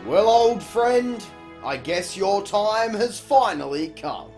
Well, old friend, I guess your time has finally come.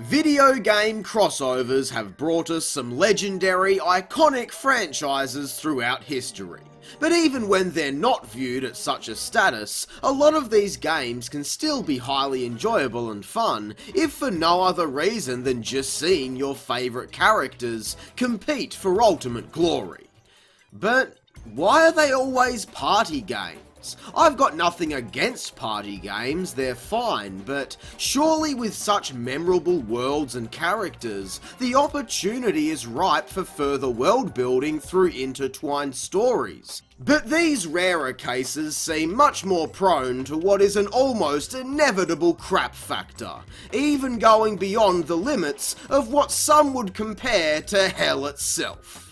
Video game crossovers have brought us some legendary, iconic franchises throughout history. But even when they're not viewed at such a status, a lot of these games can still be highly enjoyable and fun, if for no other reason than just seeing your favourite characters compete for ultimate glory. But why are they always party games? I've got nothing against party games, they're fine, but surely with such memorable worlds and characters, the opportunity is ripe for further world building through intertwined stories. But these rarer cases seem much more prone to what is an almost inevitable crap factor, even going beyond the limits of what some would compare to hell itself.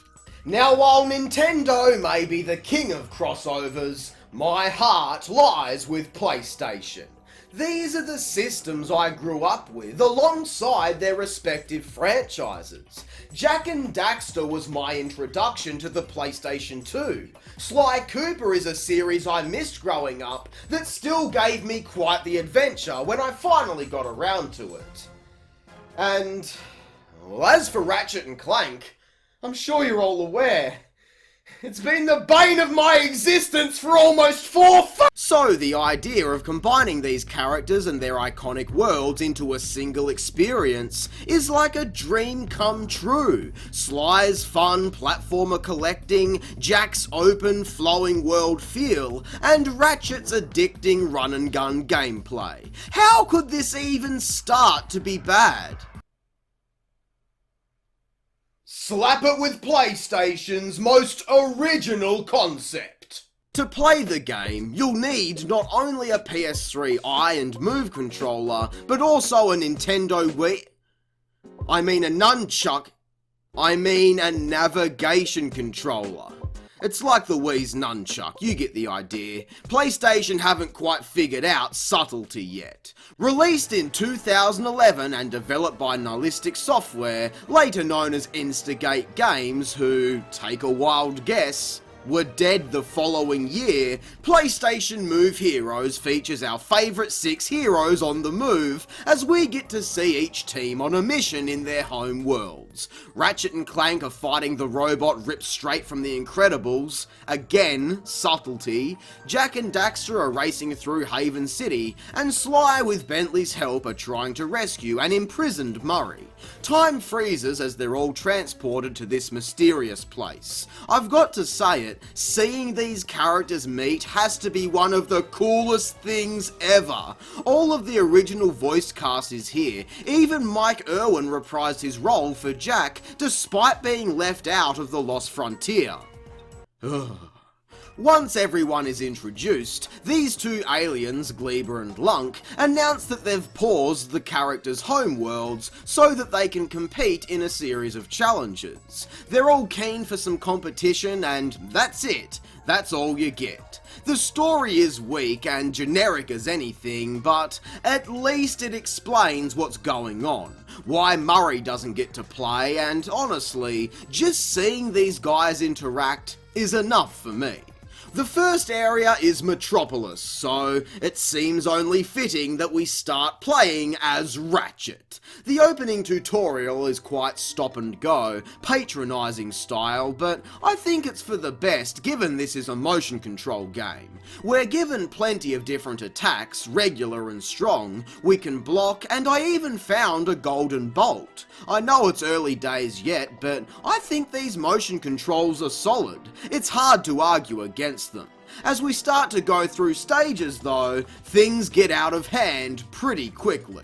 Now, while Nintendo may be the king of crossovers, my heart lies with PlayStation. These are the systems I grew up with, alongside their respective franchises. Jak and Daxter was my introduction to the PlayStation 2. Sly Cooper is a series I missed growing up that still gave me quite the adventure when I finally got around to it. And, well, as for Ratchet and Clank, I'm sure you're all aware, it's been the bane of my existence for almost 4 So the idea of combining these characters and their iconic worlds into a single experience is like a dream come true. Sly's fun platformer collecting, Jak's open flowing world feel, and Ratchet's addicting run and gun gameplay. How could this even start to be bad? Slap it with PlayStation's most original concept. To play the game, you'll need not only a PS3 eye and move controller, but also a Nintendo Wii... a navigation controller. It's like the Wii's nunchuck, you get the idea. PlayStation haven't quite figured out subtlety yet. Released in 2011 and developed by Nihilistic Software, later known as Instigate Games, who, take a wild guess, were dead the following year, PlayStation Move Heroes features our favourite 6 heroes on the move, as we get to see each team on a mission in their home worlds. Ratchet and Clank are fighting the robot ripped straight from The Incredibles, again, subtlety. Jak and Daxter are racing through Haven City, and Sly with Bentley's help are trying to rescue an imprisoned Murray. Time freezes as they're all transported to this mysterious place. I've got to say it, seeing these characters meet has to be one of the coolest things ever. All of the original voice cast is here, even Mike Irwin reprised his role for Jak despite being left out of The Lost Frontier. Once everyone is introduced, these two aliens, Gleber and Lunk, announce that they've paused the characters' homeworlds so that they can compete in a series of challenges. They're all keen for some competition and that's it. That's all you get. The story is weak and generic as anything, but at least it explains what's going on, why Murray doesn't get to play, and honestly, just seeing these guys interact is enough for me. The first area is Metropolis, so it seems only fitting that we start playing as Ratchet. The opening tutorial is quite stop and go, patronising style, but I think it's for the best given this is a motion control game. We're given plenty of different attacks, regular and strong, we can block, and I even found a golden bolt. I know it's early days yet, but I think these motion controls are solid. It's hard to argue against them. As we start to go through stages though, things get out of hand pretty quickly.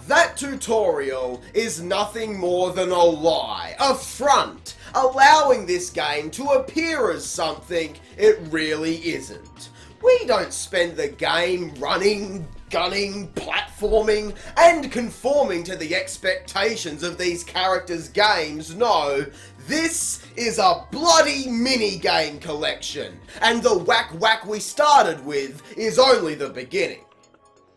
That tutorial is nothing more than a lie, a front, allowing this game to appear as something it really isn't. We don't spend the game running, gunning, platforming, and conforming to the expectations of these characters' games. No, this is a bloody mini-game collection, and the whack we started with is only the beginning.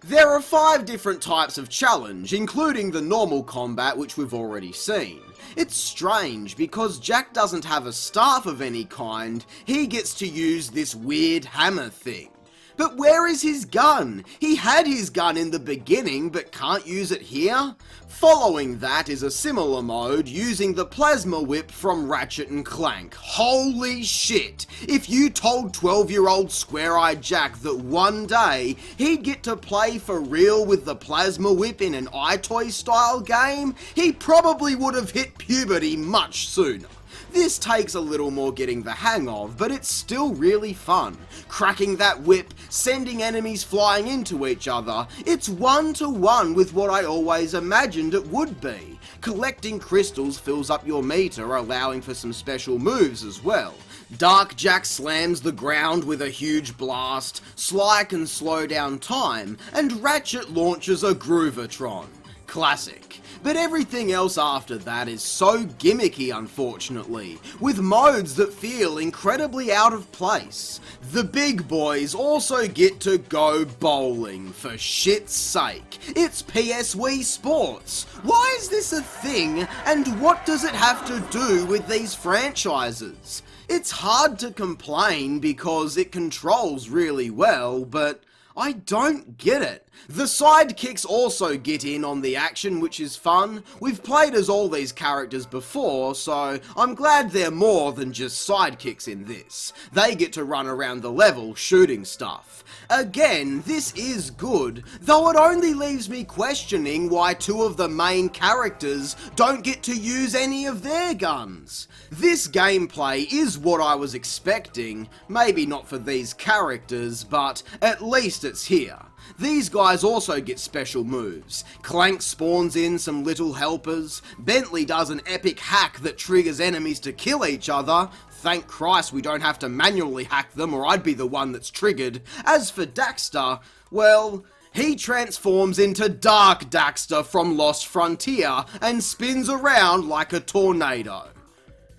There are 5 different types of challenge, including the normal combat which we've already seen. It's strange because Jack doesn't have a staff of any kind, he gets to use this weird hammer thing. But where is his gun? He had his gun in the beginning but can't use it here? Following that is a similar mode using the plasma whip from Ratchet and Clank. Holy shit! If you told 12-year-old Square-Eyed Jack that one day he'd get to play for real with the plasma whip in an iToy style game, he probably would have hit puberty much sooner. This takes a little more getting the hang of, but it's still really fun. Cracking that whip, sending enemies flying into each other, it's one-to-one with what I always imagined it would be. Collecting crystals fills up your meter, allowing for some special moves as well. Dark Jack slams the ground with a huge blast, Sly can slow down time, and Ratchet launches a Groovatron. Classic. But everything else after that is so gimmicky, unfortunately, with modes that feel incredibly out of place. The big boys also get to go bowling, for shit's sake. It's PS Wii Sports. Why is this a thing, and what does it have to do with these franchises? It's hard to complain because it controls really well, but I don't get it. The sidekicks also get in on the action, which is fun. We've played as all these characters before, so I'm glad they're more than just sidekicks in this. They get to run around the level shooting stuff. Again, this is good, though it only leaves me questioning why 2 of the main characters don't get to use any of their guns. This gameplay is what I was expecting, maybe not for these characters, but at least it's here. These guys also get special moves. Clank spawns in some little helpers, Bentley does an epic hack that triggers enemies to kill each other. Thank Christ we don't have to manually hack them or I'd be the one that's triggered. As for Daxter, well, he transforms into Dark Daxter from Lost Frontier and spins around like a tornado.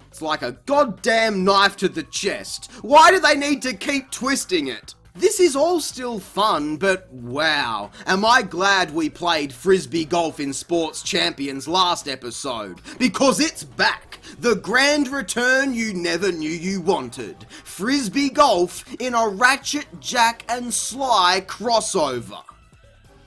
It's like a goddamn knife to the chest. Why do they need to keep twisting it? This is all still fun, but wow, am I glad we played Frisbee Golf in Sports Champions last episode, because it's back! The grand return you never knew you wanted. Frisbee Golf in a Ratchet, Jack and Sly crossover.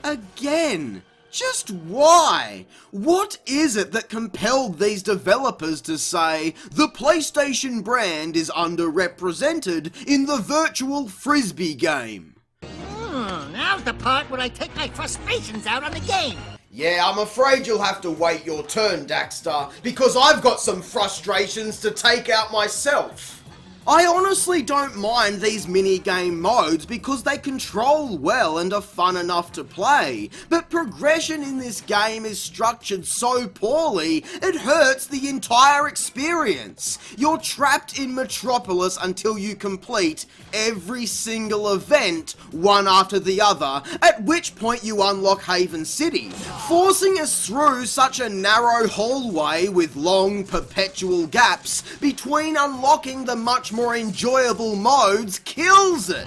Again! Just why? What is it that compelled these developers to say the PlayStation brand is underrepresented in the virtual Frisbee game? Now's the part where I take my frustrations out on the game. Yeah, I'm afraid you'll have to wait your turn, Daxter, because I've got some frustrations to take out myself. I honestly don't mind these minigame modes because they control well and are fun enough to play, but progression in this game is structured so poorly, it hurts the entire experience. You're trapped in Metropolis until you complete every single event, one after the other, at which point you unlock Haven City. Forcing us through such a narrow hallway with long, perpetual gaps between unlocking the much more enjoyable modes kills it.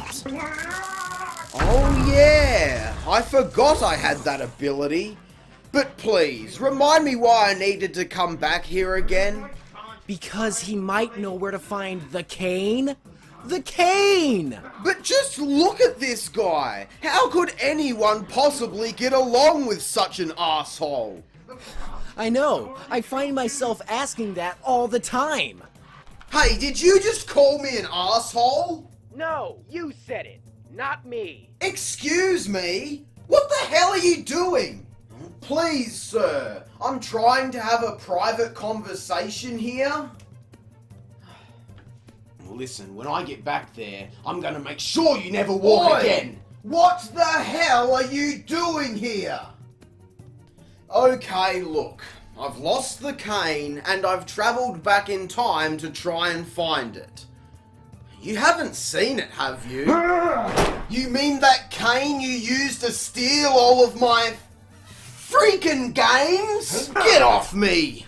Oh yeah, I forgot I had that ability. But please, remind me why I needed to come back here again. Because he might know where to find the cane? The cane! But just look at this guy! How could anyone possibly get along with such an asshole? I know, I find myself asking that all the time. Hey, did you just call me an asshole? No, you said it, not me. Excuse me? What the hell are you doing? Please, sir, I'm trying to have a private conversation here. Listen, when I get back there, I'm gonna make sure you never walk again. What the hell are you doing here? Okay, look. I've lost the cane, and I've travelled back in time to try and find it. You haven't seen it, have you? You mean that cane you used to steal all of my freaking games? Get off me!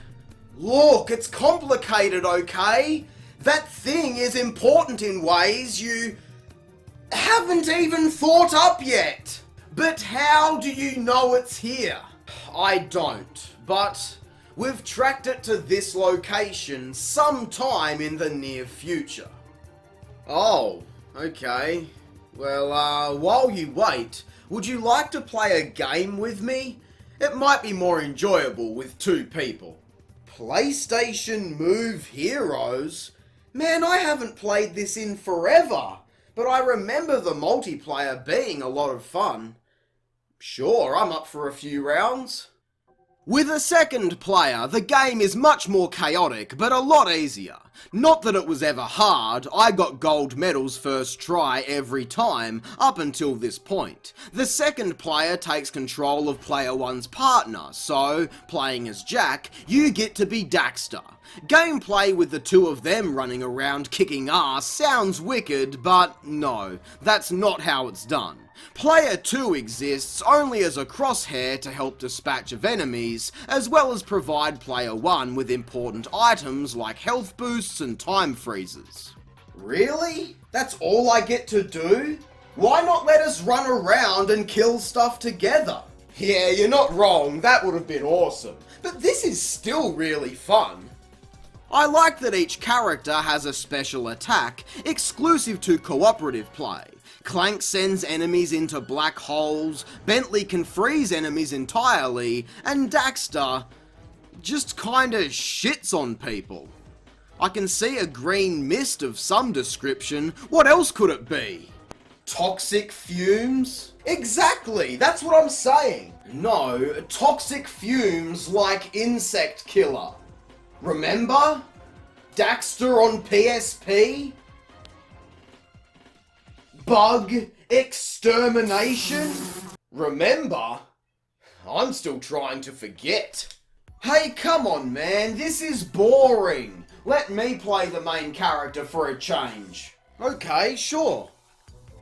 Look, it's complicated, okay? That thing is important in ways you haven't even thought up yet. But how do you know it's here? I don't, but we've tracked it to this location sometime in the near future. Oh, okay. Well, while you wait, would you like to play a game with me? It might be more enjoyable with two people. PlayStation Move Heroes? Man, I haven't played this in forever, but I remember the multiplayer being a lot of fun. Sure, I'm up for a few rounds. With a second player, the game is much more chaotic, but a lot easier. Not that it was ever hard, I got gold medals first try every time, up until this point. The second player takes control of player one's partner, so, playing as Jack, you get to be Daxter. Gameplay with the two of them running around kicking ass sounds wicked, but no, that's not how it's done. Player 2 exists only as a crosshair to help dispatch of enemies, as well as provide Player 1 with important items like health boosts and time freezes. Really? That's all I get to do? Why not let us run around and kill stuff together? Yeah, you're not wrong, that would have been awesome, but this is still really fun. I like that each character has a special attack, exclusive to cooperative play. Clank sends enemies into black holes, Bentley can freeze enemies entirely, and Daxter just kinda shits on people. I can see a green mist of some description, what else could it be? Toxic fumes? Exactly, that's what I'm saying. No, toxic fumes like Insect Killer. Remember? Daxter on PSP? Bug extermination? Remember? I'm still trying to forget. Hey, come on, man, this is boring. Let me play the main character for a change. Okay, sure.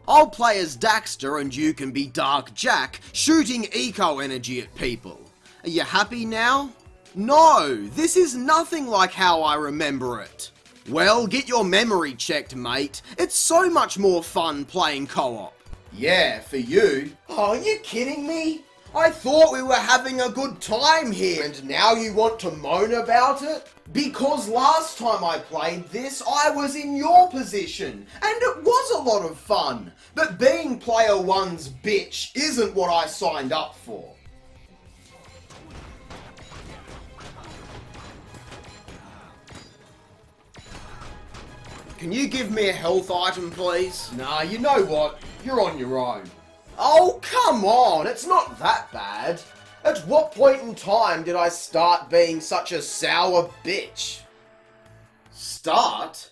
I'll play as Daxter and you can be Dark Jack, shooting eco-energy at people. Are you happy now? No, this is nothing like how I remember it. Well, get your memory checked, mate. It's so much more fun playing co-op. Yeah, for you. Oh, are you kidding me? I thought we were having a good time here, and now you want to moan about it? Because last time I played this, I was in your position, and it was a lot of fun. But being player one's bitch isn't what I signed up for. Can you give me a health item, please? Nah, you know what? You're on your own. Oh, come on! It's not that bad. At what point in time did I start being such a sour bitch? Start?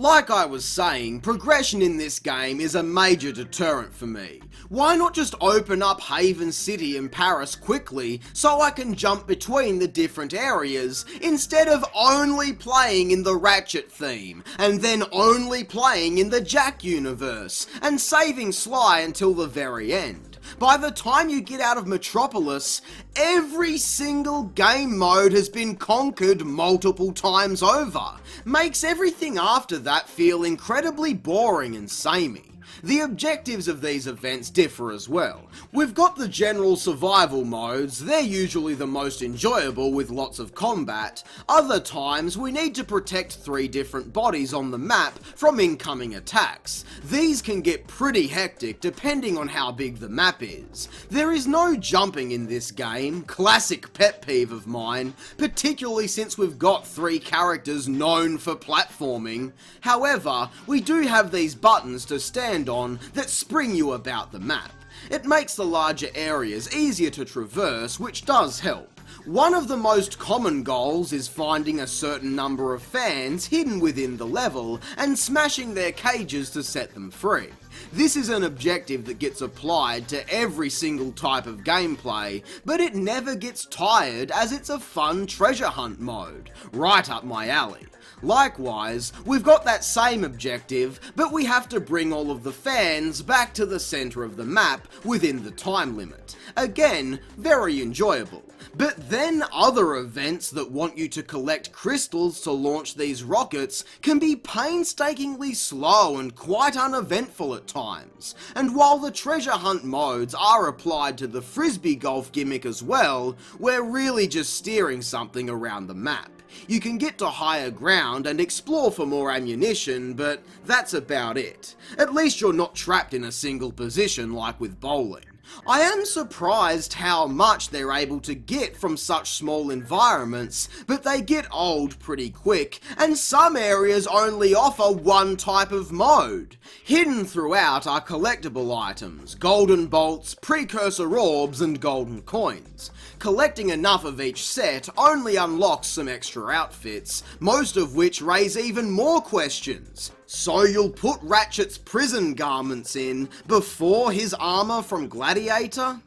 Like I was saying, progression in this game is a major deterrent for me. Why not just open up Haven City and Paris quickly so I can jump between the different areas instead of only playing in the Ratchet theme and then only playing in the Jack universe and saving Sly until the very end. By the time you get out of Metropolis, every single game mode has been conquered multiple times over. Makes everything after that feel incredibly boring and samey. The objectives of these events differ as well. We've got the general survival modes, they're usually the most enjoyable with lots of combat. Other times we need to protect 3 different bodies on the map from incoming attacks. These can get pretty hectic depending on how big the map is. There is no jumping in this game, classic pet peeve of mine, particularly since we've got 3 characters known for platforming. However, we do have these buttons to stand on that spring you about the map. It makes the larger areas easier to traverse, which does help. One of the most common goals is finding a certain number of fans hidden within the level and smashing their cages to set them free. This is an objective that gets applied to every single type of gameplay, but it never gets tired as it's a fun treasure hunt mode, right up my alley. Likewise, we've got that same objective, but we have to bring all of the fans back to the centre of the map within the time limit. Again, very enjoyable. But then other events that want you to collect crystals to launch these rockets can be painstakingly slow and quite uneventful at times. And while the treasure hunt modes are applied to the frisbee golf gimmick as well, we're really just steering something around the map. You can get to higher ground and explore for more ammunition, but that's about it. At least you're not trapped in a single position like with bowling. I am surprised how much they're able to get from such small environments, but they get old pretty quick, and some areas only offer one type of mode. Hidden throughout are collectible items, golden bolts, precursor orbs, and golden coins. Collecting enough of each set only unlocks some extra outfits, most of which raise even more questions. So you'll put Ratchet's prison garments in before his armor from Gladiator?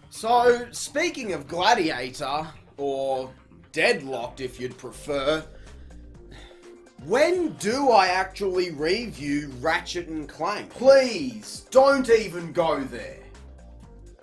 So, speaking of Gladiator, or Deadlocked if you'd prefer, when do I actually review Ratchet and Clank? Please, don't even go there.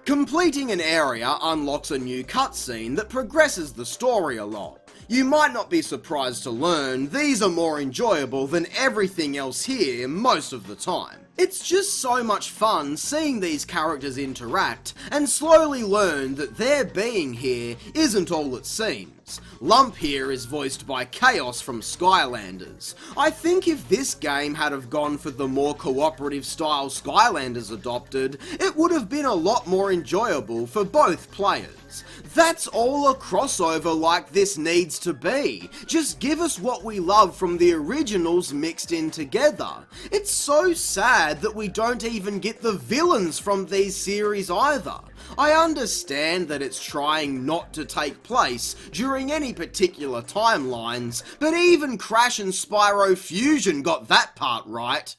Completing an area unlocks a new cutscene that progresses the story a lot. You might not be surprised to learn these are more enjoyable than everything else here most of the time. It's just so much fun seeing these characters interact and slowly learn that their being here isn't all it seems. Lump here is voiced by Chaos from Skylanders. I think if this game had have gone for the more cooperative style Skylanders adopted, it would have been a lot more enjoyable for both players. That's all a crossover like this needs to be. Just give us what we love from the originals mixed in together. It's so sad that we don't even get the villains from these series either. I understand that it's trying not to take place during any particular timelines, but even Crash and Spyro Fusion got that part right.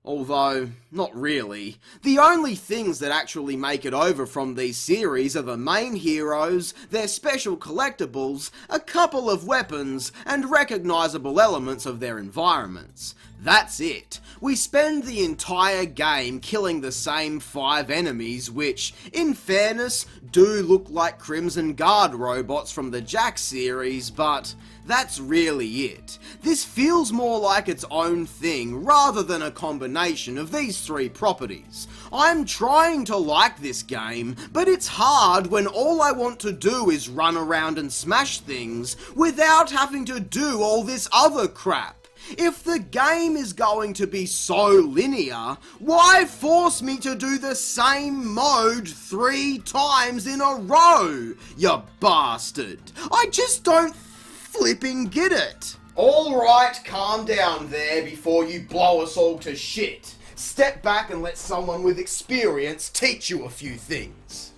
Although, not really. The only things that actually make it over from these series are the main heroes, their special collectibles, a couple of weapons, and recognisable elements of their environments. That's it. We spend the entire game killing the same 5 enemies which, in fairness, do look like Crimson Guard robots from the Jack series, but that's really it. This feels more like its own thing rather than a combination of these 3 properties. I'm trying to like this game, but it's hard when all I want to do is run around and smash things without having to do all this other crap. If the game is going to be so linear, why force me to do the same mode 3 times in a row, you bastard? I just don't flipping get it. Alright, calm down there before you blow us all to shit. Step back and let someone with experience teach you a few things.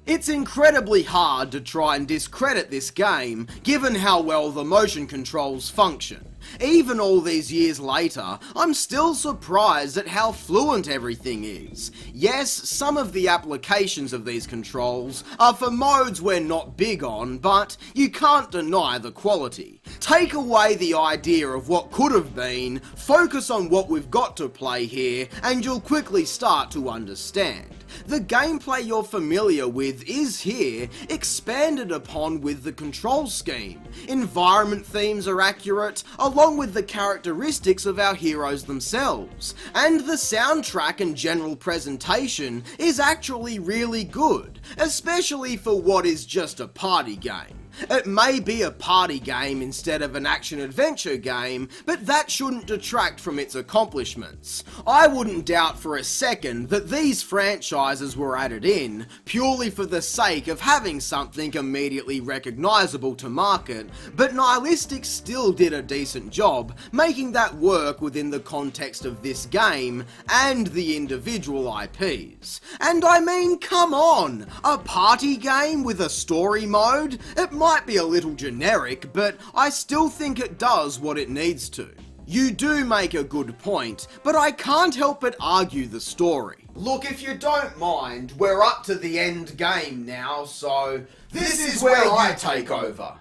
It's incredibly hard to try and discredit this game, given how well the motion controls function. Even all these years later, I'm still surprised at how fluent everything is. Yes, some of the applications of these controls are for modes we're not big on, but you can't deny the quality. Take away the idea of what could have been, focus on what we've got to play here, and you'll quickly start to understand. The gameplay you're familiar with is here, expanded upon with the control scheme. Environment themes are accurate, along with the characteristics of our heroes themselves. And the soundtrack and general presentation is actually really good, especially for what is just a party game. It may be a party game instead of an action-adventure game, but that shouldn't detract from its accomplishments. I wouldn't doubt for a second that these franchises were added in purely for the sake of having something immediately recognisable to market, but Nihilistic still did a decent job making that work within the context of this game and the individual IPs. And I mean, come on! A party game with a story mode? It might be a little generic, but I still think it does what it needs to. You do make a good point, but I can't help but argue the story. Look, if you don't mind, we're up to the end game now, so this is where I take over.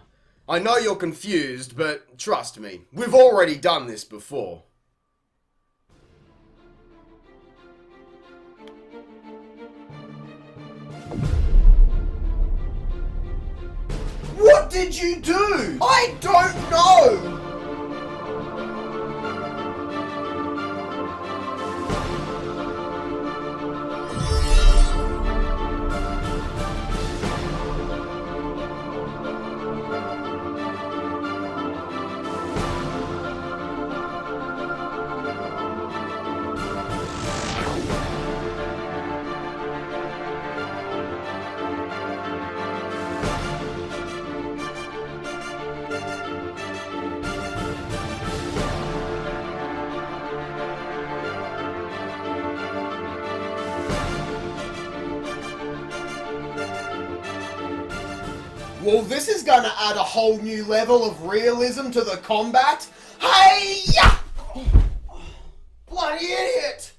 I know you're confused, but trust me, we've already done this before. What did you do? I don't know! Well, this is gonna add a whole new level of realism to the combat. Hey-ya! Bloody idiot!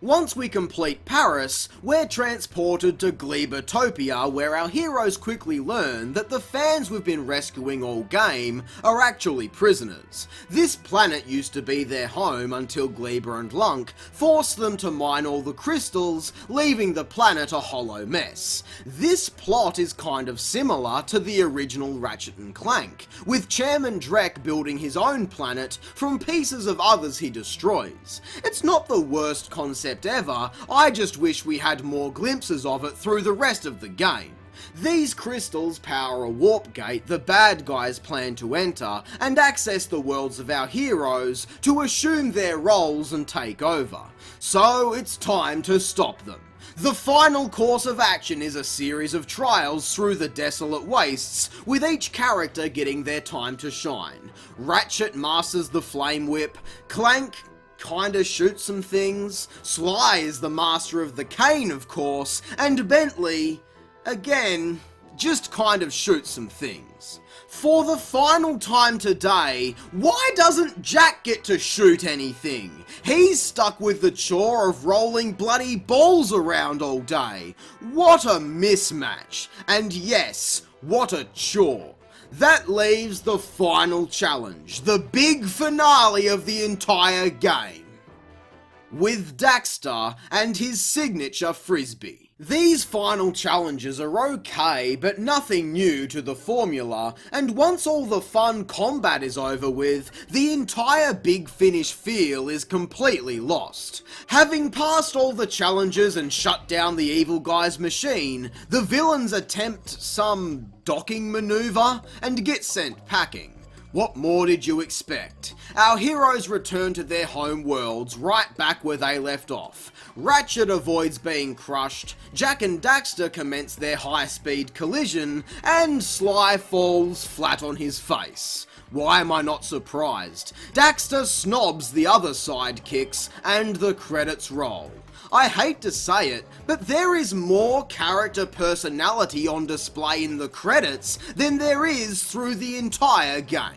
Once we complete Paris, we're transported to Glebertopia, where our heroes quickly learn that the fans we've been rescuing all game are actually prisoners. This planet used to be their home until Gleber and Lunk forced them to mine all the crystals, leaving the planet a hollow mess. This plot is kind of similar to the original Ratchet Clank, with Chairman Drek building his own planet from pieces of others he destroys. It's not the worst concept ever, I just wish we had more glimpses of it through the rest of the game. These crystals power a warp gate the bad guys plan to enter and access the worlds of our heroes to assume their roles and take over. So it's time to stop them. The final course of action is a series of trials through the Desolate Wastes, with each character getting their time to shine. Ratchet masters the Flame Whip, Clank kinda shoots some things, Sly is the master of the cane of course, and Bentley, again, just kind of shoots some things. For the final time today, why doesn't Jack get to shoot anything? He's stuck with the chore of rolling bloody balls around all day. What a mismatch. And yes, what a chore. That leaves the final challenge, the big finale of the entire game, with Daxter and his signature frisbee. These final challenges are okay, but nothing new to the formula, and once all the fun combat is over with, the entire Big Finish feel is completely lost. Having passed all the challenges and shut down the evil guy's machine, the villains attempt some docking maneuver and get sent packing. What more did you expect? Our heroes return to their home worlds right back where they left off. Ratchet avoids being crushed, Jack and Daxter commence their high-speed collision, and Sly falls flat on his face. Why am I not surprised? Daxter snobs the other sidekicks, and the credits roll. I hate to say it, but there is more character personality on display in the credits than there is through the entire game.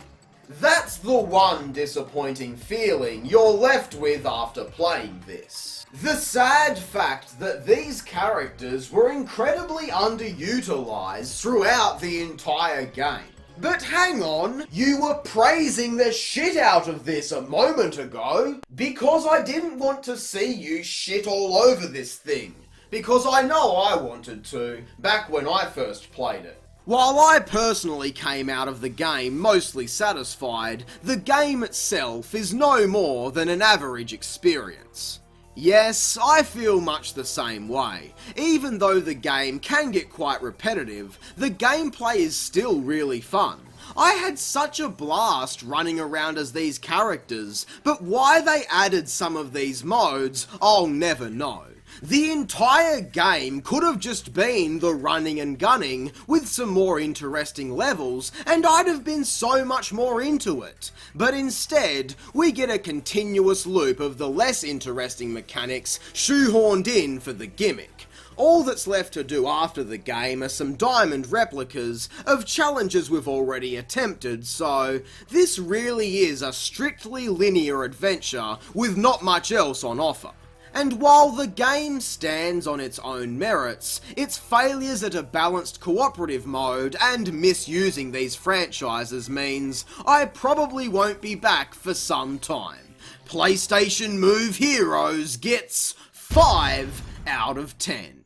That's the one disappointing feeling you're left with after playing this. The sad fact that these characters were incredibly underutilized throughout the entire game. But hang on, you were praising the shit out of this a moment ago, because I didn't want to see you shit all over this thing, because I know I wanted to, back when I first played it. While I personally came out of the game mostly satisfied, the game itself is no more than an average experience. Yes, I feel much the same way. Even though the game can get quite repetitive, the gameplay is still really fun. I had such a blast running around as these characters, but why they added some of these modes, I'll never know. The entire game could have just been the running and gunning with some more interesting levels, and I'd have been so much more into it. But instead, we get a continuous loop of the less interesting mechanics shoehorned in for the gimmick. All that's left to do after the game are some diamond replicas of challenges we've already attempted, so this really is a strictly linear adventure with not much else on offer. And while the game stands on its own merits, its failures at a balanced cooperative mode and misusing these franchises means I probably won't be back for some time. PlayStation Move Heroes gets 5 out of 10.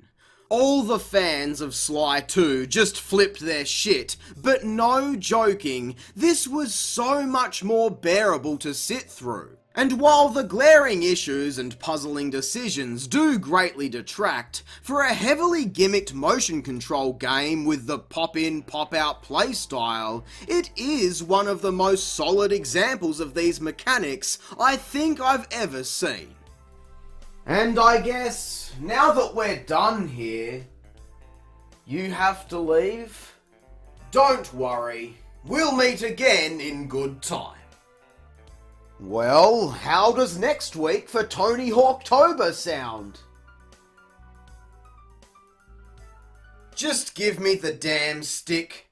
All the fans of Sly 2 just flipped their shit, but no joking, this was so much more bearable to sit through. And while the glaring issues and puzzling decisions do greatly detract, for a heavily gimmicked motion control game with the pop-in, pop-out playstyle, it is one of the most solid examples of these mechanics I think I've ever seen. And I guess, now that we're done here, you have to leave? Don't worry, we'll meet again in good time. Well, how does next week for Tony Hawktober sound? Just give me the damn stick.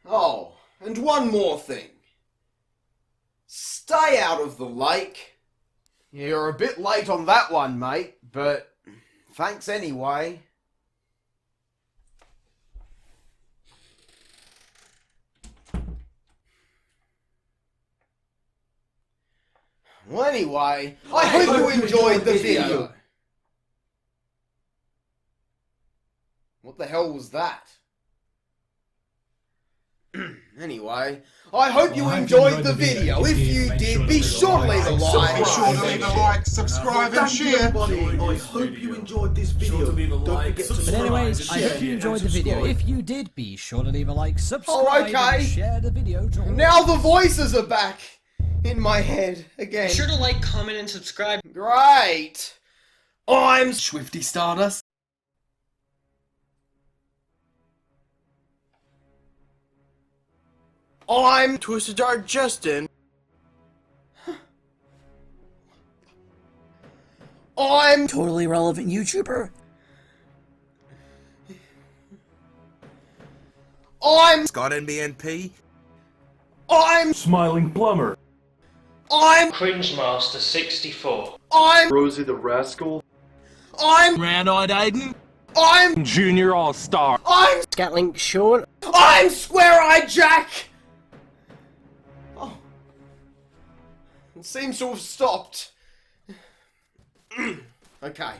Oh, and one more thing. Stay out of the lake. You're a bit late on that one, mate, but thanks anyway. Well, anyway, I hope you enjoyed the video. What the hell was that? Anyway, I hope you enjoyed the video. If you did, be sure to leave a like. Be sure to leave a like, subscribe and share. I hope you enjoyed this video. Don't forget to But anyways, I hope you enjoyed the video. If you did, be sure to leave a like, subscribe, and share the video. Now the voices are back in my head again. Be sure to like, comment, and subscribe. Great. I'm Swifty Stardust. I'm Twisted Dark Justin. I'm Totally relevant YouTuber. I'm Scott NBNP. I'm Smiling Plumber. I'm Cringe Master 64. I'm Rosie the Rascal. I'm Rand-eyed Aiden. I'm Junior All-Star. I'm Scatling Sean. I'm Square-Eyed Jack. Oh, it seems to have stopped. Okay.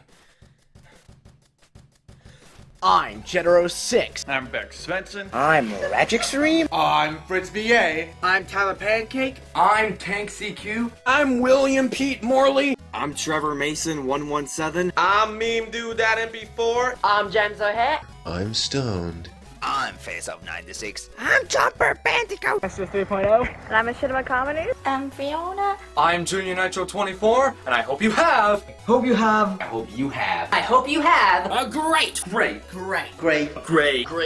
I'm General6. I'm Beck Svensson. I'm Ratchet Clank. I'm Fritz VA. I'm Tyler Pancake. I'm Tank CQ. I'm William Pete Morley. I'm Trevor Mason 117. I'm Meme Dude that MP4. I'm James O'Hare. I'm stoned. I'm Face Up 96. I'm Chopper Bandicoot. Master 3.0. And I'm a Cinema Comedy. I'm Fiona. I'm Junior Nitro 24, and I hope you have. Hope you have. I hope you have. I hope you have A great. great. Great.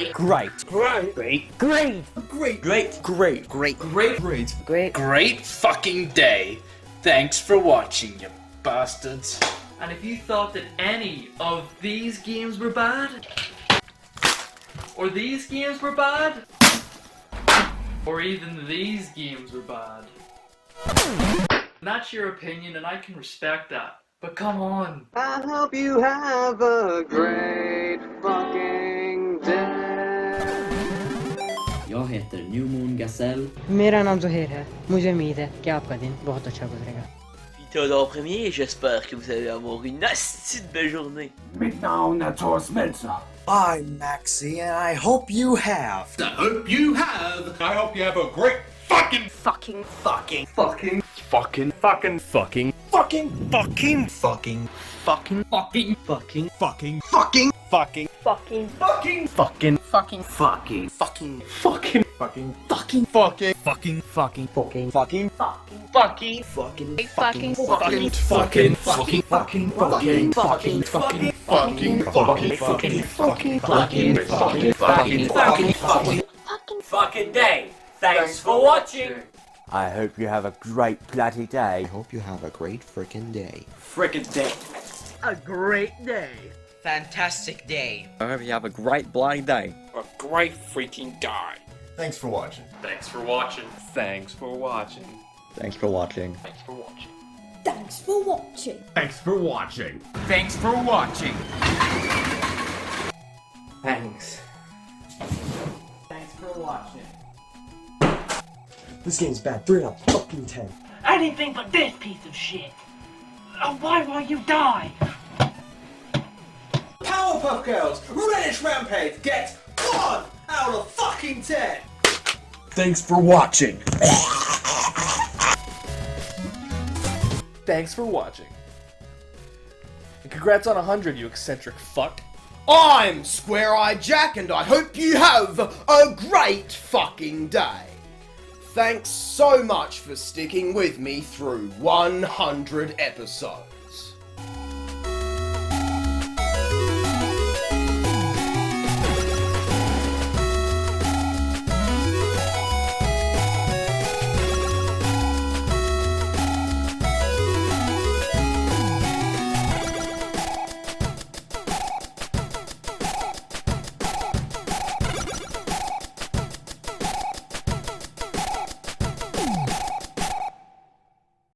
Great fucking day. Thanks for watching, you bastards. And if you thought that any of these games were bad, or these games were bad, or even these games were bad. That's your opinion and I can respect that. But come on. I hope you have a great fucking day. Jag heter New Moon Gazelle. मेरा नाम ज़ोहैर है. मुझे उम्मीद है कि आपका दिन बहुत अच्छा गुजरेगा. Putain en premier et j'espère que vous allez avoir une asti de belle journée. Maintenant, on a Thor Spencer. I'm Maxie, and I hope you have. I hope you have. I hope you have a great fucking Fucking. fucking fucking fucking fucking fucking Fucking, fucking, fucking, fucking Fucking. fucking, fucking fucking, fucking Fucking. fucking fucking Fucking. fucking fucking fucking fucking fucking fucking fucking fucking fucking fucking Fucking. fucking Fucking. fucking fucking fucking fucking fucking fucking fucking fucking fucking fucking fucking fucking Fucking day. Thanks for watching. I hope you have a great bloody day. I hope you have a great frickin' day. Frickin' day. A great day. Fantastic day. I hope you have a great bloody day. A great freaking day. Thanks for watching. Thanks for watching. Thanks for watching. Thanks for watching. Thanks for watching. Thanks for watching. Thanks for watching. Thanks for watching. Thanks. Thanks for watching. This game's bad. 3 out of fucking 10. Anything but this piece of shit. Why won't you die? Powerpuff Girls, Reddish Rampage gets 1 out of fucking 10. Thanks for watching. Thanks for watching. And congrats on 100, you eccentric fuck. I'm Square-Eyed Jack, and I hope you have a great fucking day. Thanks so much for sticking with me through 100 episodes.